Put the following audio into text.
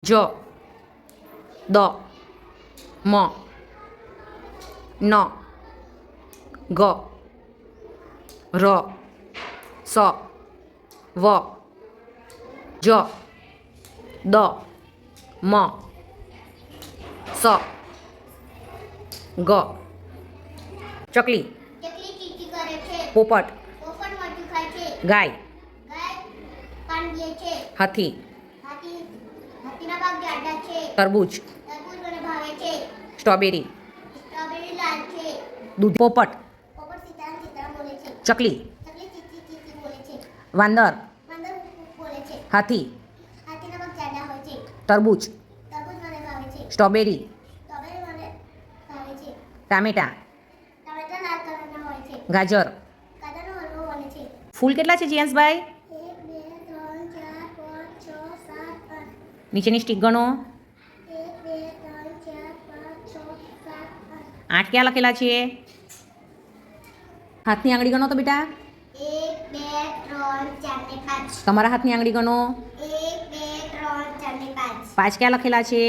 જ દ મ ન ગ ર સ વ જ દ મ સ ગ ચકલી ચકલી ચીચી કરે છે. પોપટ પોપટ મરચું ખાય છે. ગાય ગાય પાન પીએ છે. હાથી હાથીના પગ જાડા છે. તરબૂચ તરબૂચ મને ભાવે છે. સ્ટ્રોબેરી સ્ટ્રોબેરી લાલ છે. દૂધ પોપટ પોપટ સીતારામ સીતારામ બોલે છે. ચકલી ચકલી ચીચી ચીચી બોલે છે. વાંદર વાંદર બોલે છે. હાથી હાથીના પગ જાડા હોય છે. તરબૂચ તરબૂચ મને ભાવે છે. સ્ટ્રોબેરી સ્ટ્રોબેરી મને ભાવે છે. ટામેટા ટામેટા લાલ કલરના હોય છે. ગાજર કાંદાનો હલવો બને છે. ફૂલ કેટલા છે જીયાંશભાઈ 1 2 3 4 5 6 7 8 નીચેની સ્ટીક ગણો 1 2 3 4 5 6 7 8 8 ક્યાં લખેલા છે હાથની આંગળી ગણો તો બેટા 1 2 3 4 ને 5 તમારા હાથની આંગળી ગણો 1 2 3 4 ને 5 5 ક્યાં લખેલા છે